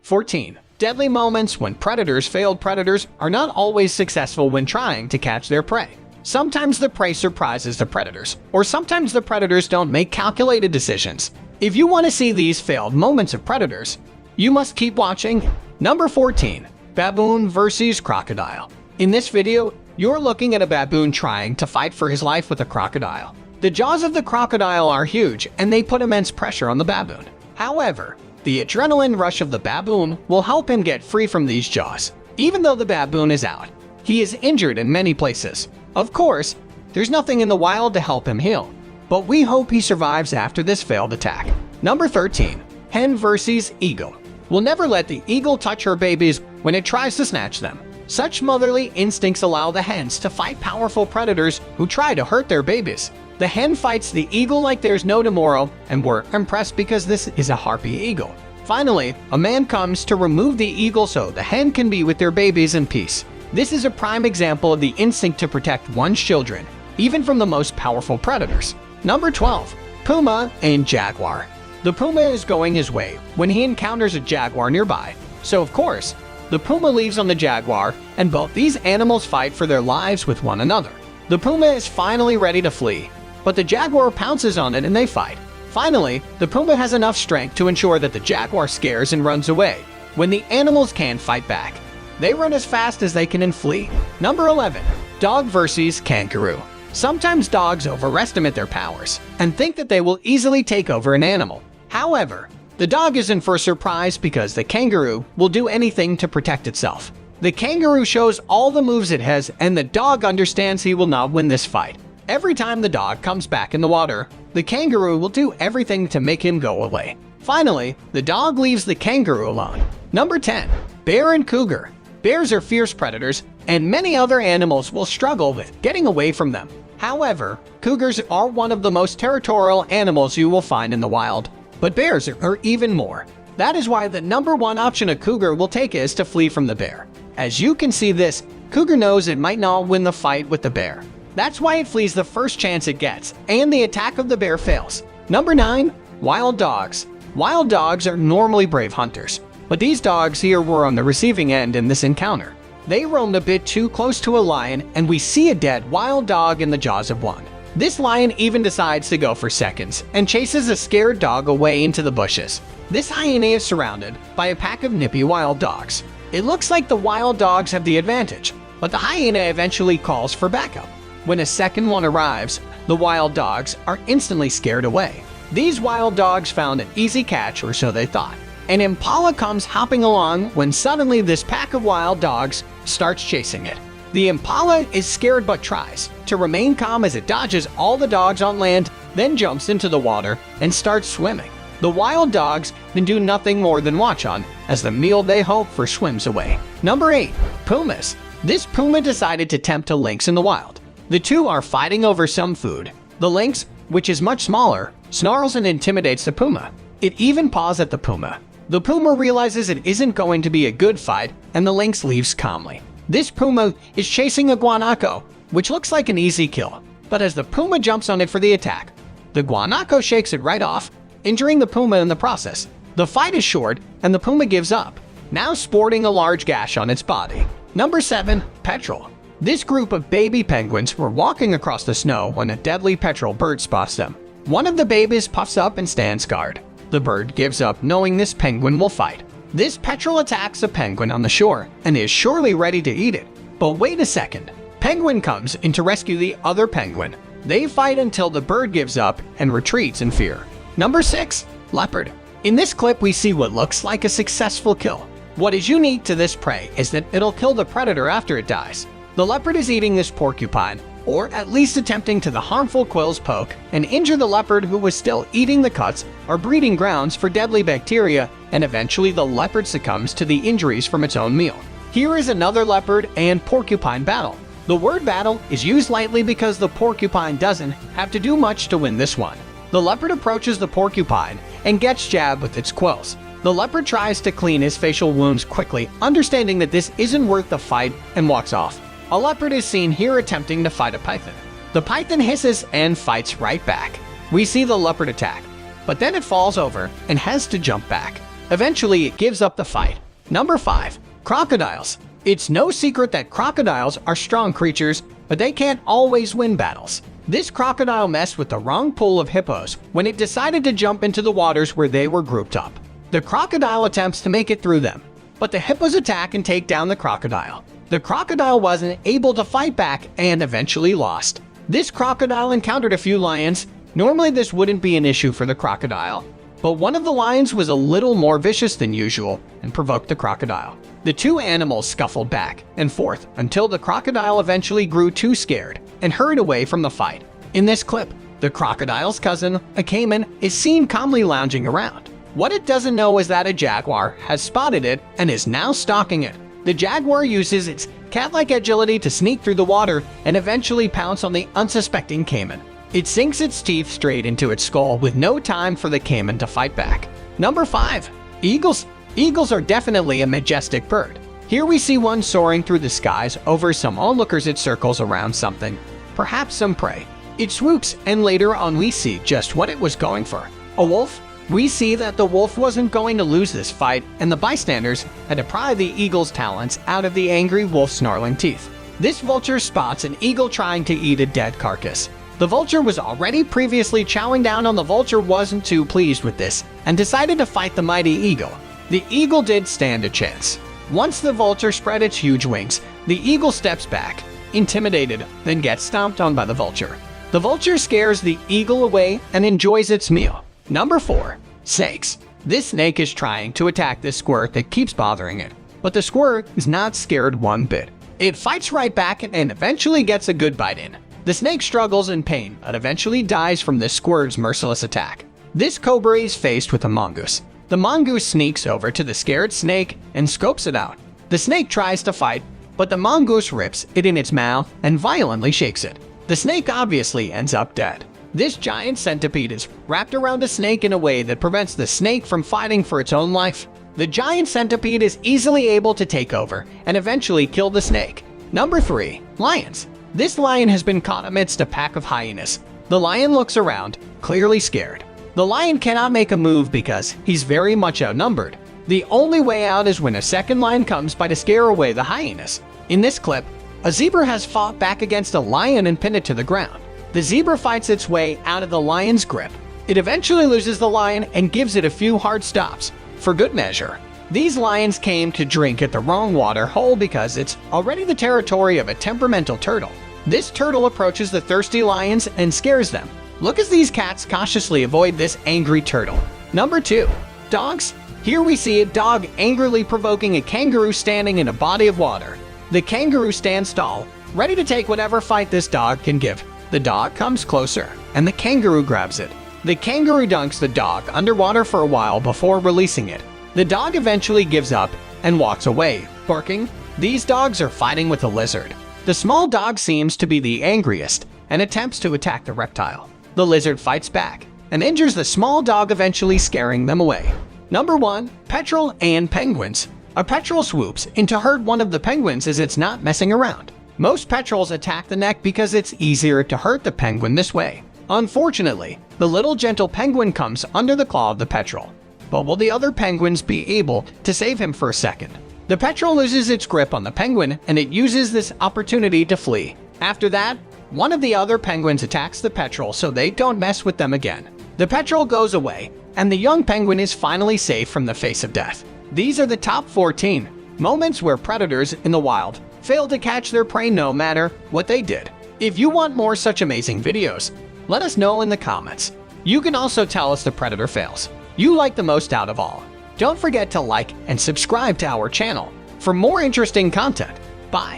14. Deadly moments when predators. Failed predators are not always successful when trying to catch their prey. Sometimes the prey surprises the predators, or sometimes the predators don't make calculated decisions. If you want to see these failed moments of predators, you must keep watching. Number 14. Baboon versus crocodile. In this video, you're looking at a baboon trying to fight for his life with a crocodile. The jaws of the crocodile are huge and they put immense pressure on the baboon. However, the adrenaline rush of the baboon will help him get free from these jaws. Even though the baboon is out, he is injured in many places. Of course, there's nothing in the wild to help him heal, but we hope he survives after this failed attack. Number 13. Hen versus eagle. We'll never let the eagle touch her babies when it tries to snatch them. Such motherly instincts allow the hens to fight powerful predators who try to hurt their babies. The hen fights the eagle like there's no tomorrow, and we're impressed because this is a harpy eagle. Finally, a man comes to remove the eagle so the hen can be with their babies in peace. This is a prime example of the instinct to protect one's children, even from the most powerful predators. Number 12. Puma and jaguar. The puma is going his way when he encounters a jaguar nearby. So of course, the puma leaves on the jaguar, and both these animals fight for their lives with one another. The puma is finally ready to flee, but the jaguar pounces on it and they fight. Finally, the puma has enough strength to ensure that the jaguar scares and runs away. When the animals can't fight back, they run as fast as they can and flee. Number 11. Dog versus kangaroo. Sometimes dogs overestimate their powers and think that they will easily take over an animal. However, the dog is in for a surprise because the kangaroo will do anything to protect itself. The kangaroo shows all the moves it has, and the dog understands he will not win this fight. Every time the dog comes back in the water, the kangaroo will do everything to make him go away. Finally, the dog leaves the kangaroo alone. Number 10. Bear and cougar. Bears are fierce predators, and many other animals will struggle with getting away from them. However, cougars are one of the most territorial animals you will find in the wild. But bears are even more. That is why the number one option a cougar will take is to flee from the bear. As you can see, this cougar knows it might not win the fight with the bear. That's why it flees the first chance it gets, and the attack of the bear fails. Number 9. Wild dogs. Wild dogs are normally brave hunters, but these dogs here were on the receiving end in this encounter. They roamed a bit too close to a lion, and we see a dead wild dog in the jaws of one. This lion even decides to go for seconds and chases a scared dog away into the bushes. This hyena is surrounded by a pack of nippy wild dogs. It looks like the wild dogs have the advantage, but the hyena eventually calls for backup. When a second one arrives, the wild dogs are instantly scared away. These wild dogs found an easy catch, or so they thought. An impala comes hopping along when suddenly this pack of wild dogs starts chasing it. The impala is scared but tries to remain calm as it dodges all the dogs on land, then jumps into the water and starts swimming. The wild dogs can do nothing more than watch on as the meal they hope for swims away. Number 8. Pumas. This puma decided to tempt a lynx in the wild. The two are fighting over some food. The lynx, which is much smaller, snarls and intimidates the puma. It even paws at the puma. The puma realizes it isn't going to be a good fight, and the lynx leaves calmly. This puma is chasing a guanaco, which looks like an easy kill, but as the puma jumps on it for the attack, the guanaco shakes it right off, injuring the puma in the process. The fight is short, and the puma gives up, now sporting a large gash on its body. Number 7. Petrel. This group of baby penguins were walking across the snow when a deadly petrel bird spots them. One of the babies puffs up and stands guard. The bird gives up, knowing this penguin will fight. This petrel attacks a penguin on the shore and is surely ready to eat it. But wait a second. Penguin comes in to rescue the other penguin. They fight until the bird gives up and retreats in fear. Number 6. Leopard. In this clip, we see what looks like a successful kill. What is unique to this prey is that it'll kill the predator after it dies. The leopard is eating this porcupine, or at least attempting to. The harmful quills poke and injure the leopard, who was still eating the cuts, are breeding grounds for deadly bacteria, and eventually the leopard succumbs to the injuries from its own meal. Here is another leopard and porcupine battle. The word battle is used lightly because the porcupine doesn't have to do much to win this one. The leopard approaches the porcupine and gets jabbed with its quills. The leopard tries to clean his facial wounds quickly, understanding that this isn't worth the fight, and walks off. A leopard is seen here attempting to fight a python. The python hisses and fights right back. We see the leopard attack, but then it falls over and has to jump back. Eventually, it gives up the fight. Number 5. Crocodiles. It's no secret that crocodiles are strong creatures, but they can't always win battles. This crocodile messed with the wrong pool of hippos when it decided to jump into the waters where they were grouped up. The crocodile attempts to make it through them, but the hippos attack and take down the crocodile. The crocodile wasn't able to fight back and eventually lost. This crocodile encountered a few lions. Normally this wouldn't be an issue for the crocodile, but one of the lions was a little more vicious than usual and provoked the crocodile. The two animals scuffled back and forth until the crocodile eventually grew too scared and hurried away from the fight. In this clip, the crocodile's cousin, a caiman, is seen calmly lounging around. What it doesn't know is that a jaguar has spotted it and is now stalking it. The jaguar uses its cat-like agility to sneak through the water and eventually pounce on the unsuspecting caiman. It sinks its teeth straight into its skull with no time for the caiman to fight back. Number 5. Eagles. Eagles are definitely a majestic bird. Here we see one soaring through the skies over some onlookers. It circles around something, perhaps some prey. It swoops, and later on we see just what it was going for. A wolf? We see that the wolf wasn't going to lose this fight, and the bystanders had to pry the eagle's talons out of the angry wolf's snarling teeth. This vulture spots an eagle trying to eat a dead carcass. The vulture was already previously chowing down on the vulture wasn't too pleased with this and decided to fight the mighty eagle. The eagle did stand a chance. Once the vulture spread its huge wings, the eagle steps back, intimidated, then gets stomped on by the vulture. The vulture scares the eagle away and enjoys its meal. Number 4. Snakes. This snake is trying to attack this squirt that keeps bothering it, but the squirt is not scared one bit. It fights right back and eventually gets a good bite in. The snake struggles in pain but eventually dies from this squirt's merciless attack. This cobra is faced with a mongoose. The mongoose sneaks over to the scared snake and scopes it out. The snake tries to fight, but the mongoose rips it in its mouth and violently shakes it. The snake obviously ends up dead. This giant centipede is wrapped around a snake in a way that prevents the snake from fighting for its own life. The giant centipede is easily able to take over and eventually kill the snake. Number 3. Lions. This lion has been caught amidst a pack of hyenas. The lion looks around, clearly scared. The lion cannot make a move because he's very much outnumbered. The only way out is when a second lion comes by to scare away the hyenas. In this clip, a zebra has fought back against a lion and pinned it to the ground. The zebra fights its way out of the lion's grip. It eventually loses the lion and gives it a few hard stops, for good measure. These lions came to drink at the wrong water hole because it's already the territory of a temperamental turtle. This turtle approaches the thirsty lions and scares them. Look as these cats cautiously avoid this angry turtle. Number 2. Dogs. Here we see a dog angrily provoking a kangaroo standing in a body of water. The kangaroo stands tall, ready to take whatever fight this dog can give. The dog comes closer, and the kangaroo grabs it. The kangaroo dunks the dog underwater for a while before releasing it. The dog eventually gives up and walks away, barking. These dogs are fighting with a lizard. The small dog seems to be the angriest and attempts to attack the reptile. The lizard fights back and injures the small dog, eventually scaring them away. Number 1. Petrel and penguins. A petrel swoops in to hurt one of the penguins as it's not messing around. Most petrels attack the neck because it's easier to hurt the penguin this way. Unfortunately, the little gentle penguin comes under the claw of the petrel. But will the other penguins be able to save him for a second? The petrel loses its grip on the penguin and it uses this opportunity to flee. After that, one of the other penguins attacks the petrel so they don't mess with them again. The petrel goes away, and the young penguin is finally safe from the face of death. These are the top 14 moments where predators in the wild fail to catch their prey no matter what they did. If you want more such amazing videos, let us know in the comments. You can also tell us the predator fails you like the most out of all. Don't forget to like and subscribe to our channel for more interesting content. Bye.